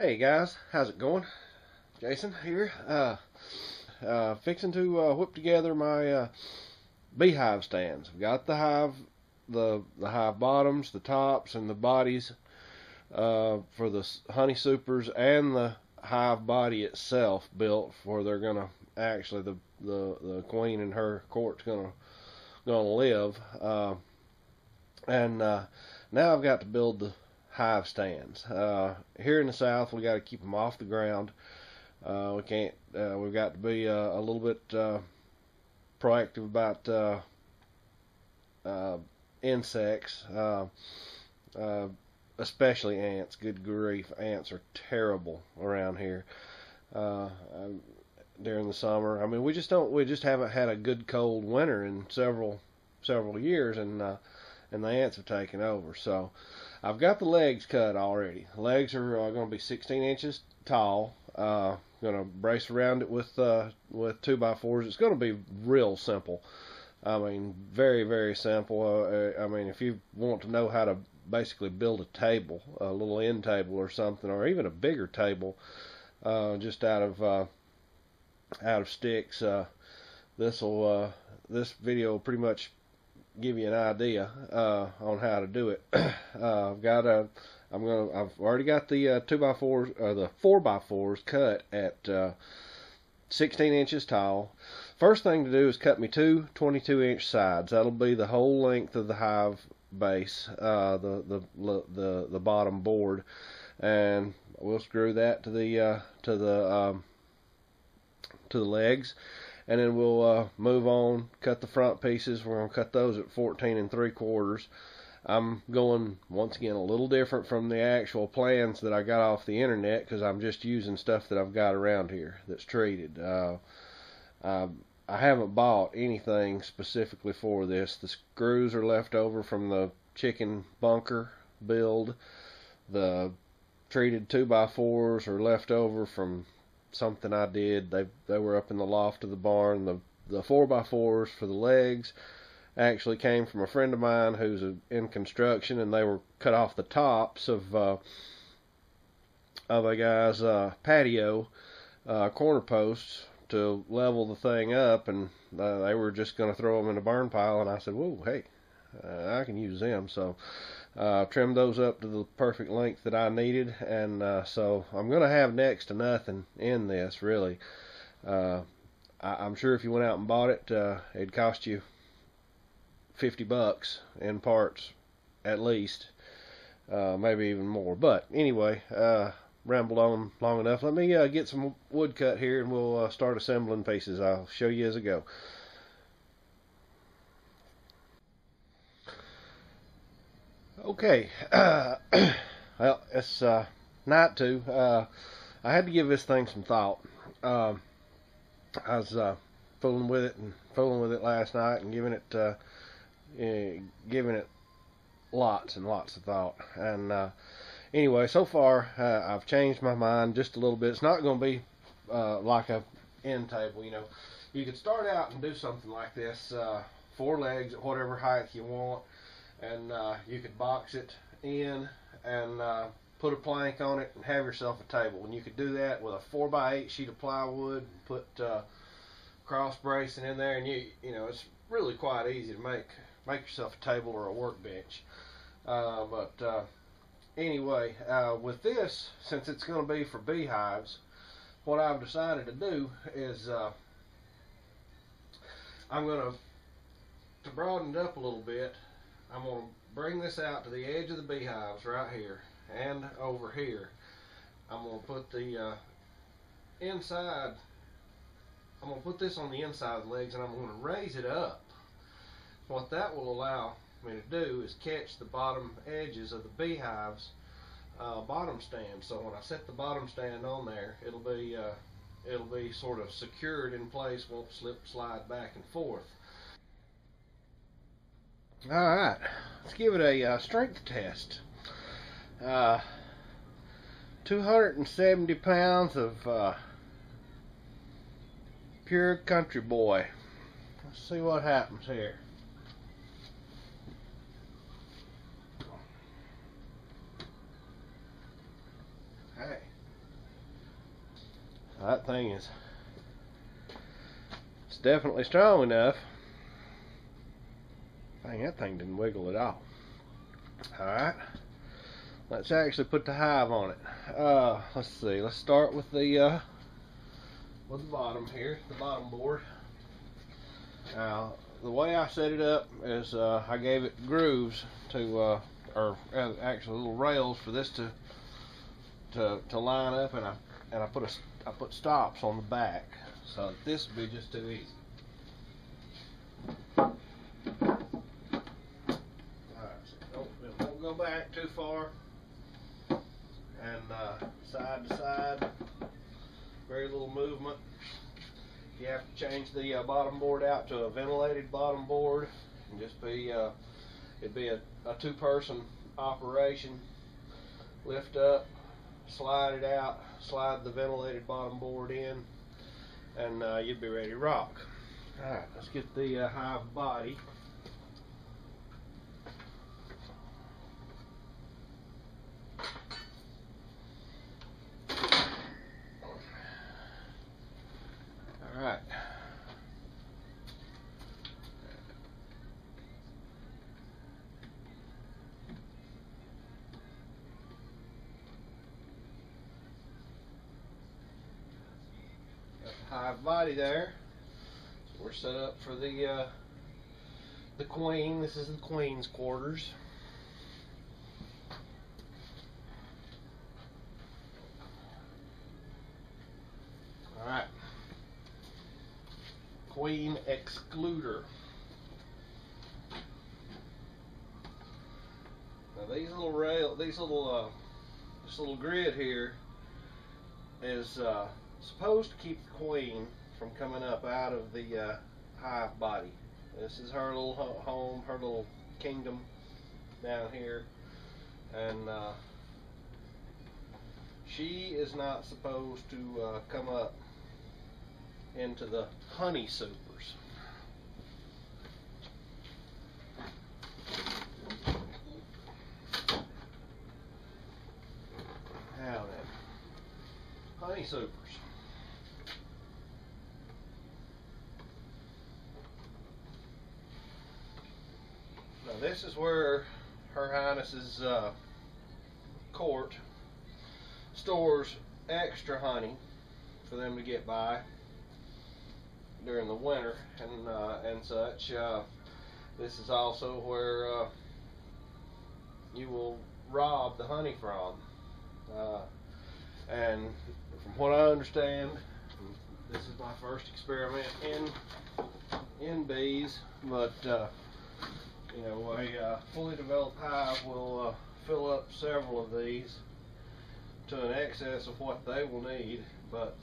Hey guys, how's it going? Jason here. Fixing to whip together my beehive stands. I've got the hive bottoms, the tops, and the bodies for the honey supers and the hive body itself built. For they're gonna actually the queen and her court's gonna live. And Now I've got to build the hive stands. Here in the south, we got to keep them off the ground. We can't. We've got to be a little bit proactive about insects, especially ants. Good grief, ants are terrible around here uh, during the summer. I mean, we just don't. We just haven't had a good cold winter in several years, and the ants have taken over. So I've got the legs cut already. The legs are going to be 16 inches tall. Going to brace around it with 2x4s. It's going to be real simple. I mean, very simple. I mean, if you want to know how to basically build a table, a little end table or something, or even a bigger table, just out of sticks, this video will pretty much give you an idea on how to do it. I've already got the 2x4s or the 4x4s cut at 16 inches tall. First thing to do is cut me two 22-inch sides. That'll be the whole length of the hive base, the bottom board, and we'll screw that to the legs, and then we'll move on, cut the front pieces. We're going to cut those at 14 3/4. I'm going, once again, a little different from the actual plans that I got off the internet, because I'm just using stuff that I've got around here that's treated. I haven't bought anything specifically for this. The screws are left over from the chicken bunker build. The treated 2x4s are left over from something I did. They were up in the loft of the barn. The 4x4s for the legs actually came from a friend of mine who's in construction, and they were cut off the tops of a guy's patio corner posts to level the thing up, and they were just going to throw them in a burn pile, and I said, whoa, hey, I can use them. So trimmed those up to the perfect length that I needed, and so I'm going to have next to nothing in this, really. I'm sure if you went out and bought it, it'd cost you $50 in parts at least, maybe even more. But anyway, rambled on long enough. Let me get some wood cut here, and we'll start assembling pieces. I'll show you as I go. Okay, well, it's night two. I had to give this thing some thought. I was fooling with it last night, and giving it lots and lots of thought. And anyway, so far I've changed my mind just a little bit. It's not going to be like a end table. You could start out and do something like this, 4 legs at whatever height you want, and you could box it in and put a plank on it and have yourself a table. And you could do that with a 4x8 sheet of plywood, put cross bracing in there, and it's really quite easy to make yourself a table or a workbench. Anyway, with this, since it's going to be for beehives, what I've decided to do is I'm going to broaden it up a little bit. I'm going to bring this out to the edge of the beehives right here and over here. I'm going to put the inside. I'm going to put this on the inside of the legs, and I'm going to raise it up. What that will allow me to do is catch the bottom edges of the beehives bottom stand. So when I set the bottom stand on there, it'll be sort of secured in place, won't slide back and forth. All right, let's give it a strength test. 270 pounds of pure country boy. Let's see what happens here. Hey, That thing is, it's definitely strong enough. Dang, that thing didn't wiggle at all. Alright, let's actually put the hive on it. Let's see, let's start with the bottom here, the bottom board. Now, the way I set it up is I gave it grooves to, or actually little rails for this to line up, and I put stops on the back, so this would be just too easy. Don't go back too far, and side to side, very little movement. You have to change the bottom board out to a ventilated bottom board, and just be it'd be a two-person operation. Lift up, slide it out, slide the ventilated bottom board in, and you'd be ready to rock. Alright, let's get the hive body. Alright. Got the hive body there. So we're set up for the queen. This is the queen's quarters. Alright. Queen excluder. Now these little this little grid here is supposed to keep the queen from coming up out of the hive body. This is her little home, her little kingdom down here, and she is not supposed to come up into the honey supers. Now then, honey supers. Now this is where Her Highness's court stores extra honey for them to get by during the winter and such. This is also where you will rob the honey from. And from what I understand, this is my first experiment in bees, but you know, a fully developed hive will fill up several of these to an excess of what they will need, but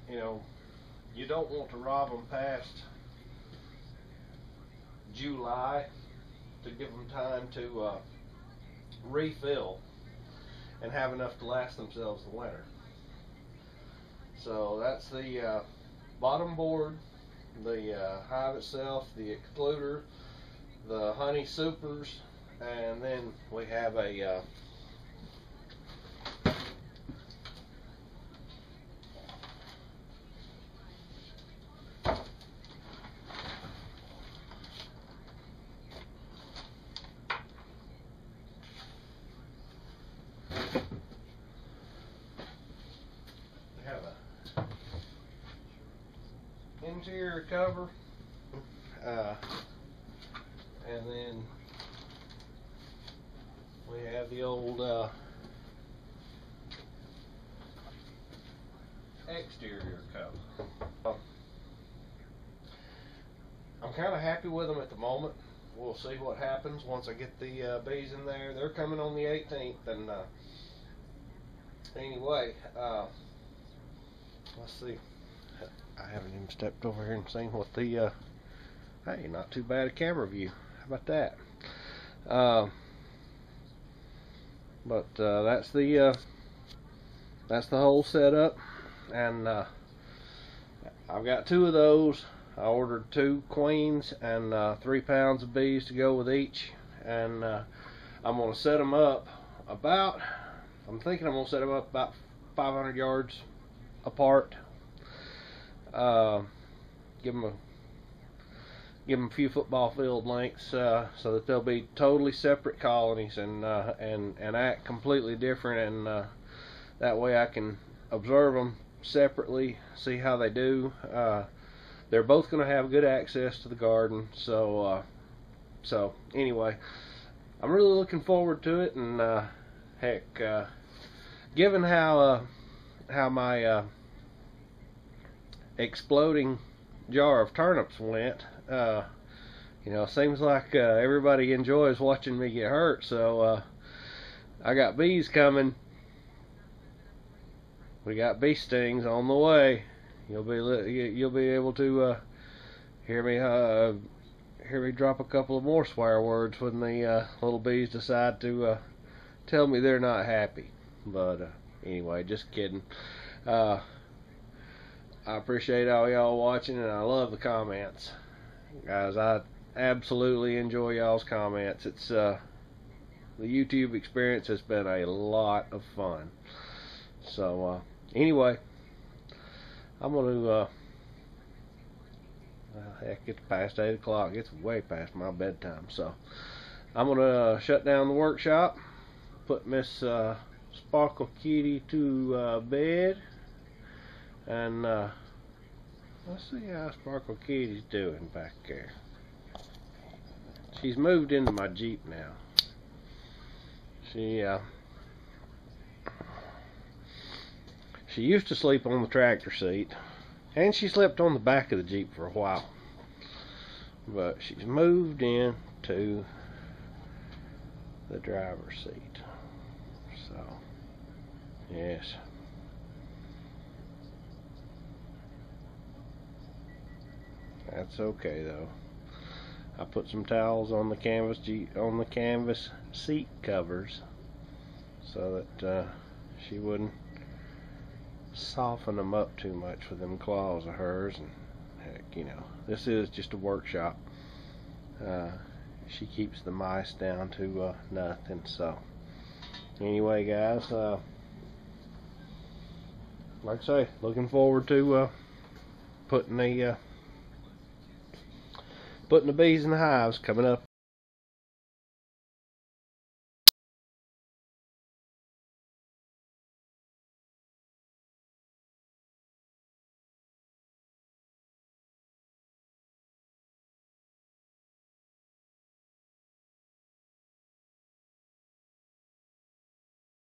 you know, you don't want to rob them past July to give them time to refill and have enough to last themselves the winter. So that's the bottom board, the hive itself, the excluder, the honey supers, and then we have a interior cover, and then we have the old exterior cover. I'm kind of happy with them at the moment. We'll see what happens once I get the bees in there. They're coming on the 18th, and anyway, let's see. I haven't even stepped over here and seen what the hey, not too bad a camera view. How about that? But that's the whole setup, and I've got 2 of those. I ordered 2 queens and 3 pounds of bees to go with each, and I'm going to set them up about, I'm thinking I'm going to set them up about 500 yards apart. Give them a few football field lengths, so that they'll be totally separate colonies and act completely different, and that way I can observe them separately, see how they do. They're both going to have good access to the garden, so anyway, I'm really looking forward to it. And heck, given how my exploding jar of turnips went, seems like everybody enjoys watching me get hurt. So I got bees coming. We got bee stings on the way. You'll be able to hear me drop a couple of more swear words when the little bees decide to tell me they're not happy. But anyway, just kidding. I appreciate all y'all watching, and I love the comments, guys. I absolutely enjoy y'all's comments. It's the YouTube experience has been a lot of fun. So anyway, I'm gonna heck, it's past 8 o'clock. It's way past my bedtime. So I'm gonna shut down the workshop, put Miss Sparkle Kitty to bed, and let's see how Sparkle Kitty's doing back there. She's moved into my Jeep now. She used to sleep on the tractor seat, and she slept on the back of the Jeep for a while. But she's moved into the driver's seat. So, yes. That's okay though. I put some towels on the canvas seat covers so that she wouldn't soften them up too much with them claws of hers. And heck, this is just a workshop. She keeps the mice down to nothing. So anyway, guys, like I say, looking forward to putting the bees in the hives coming up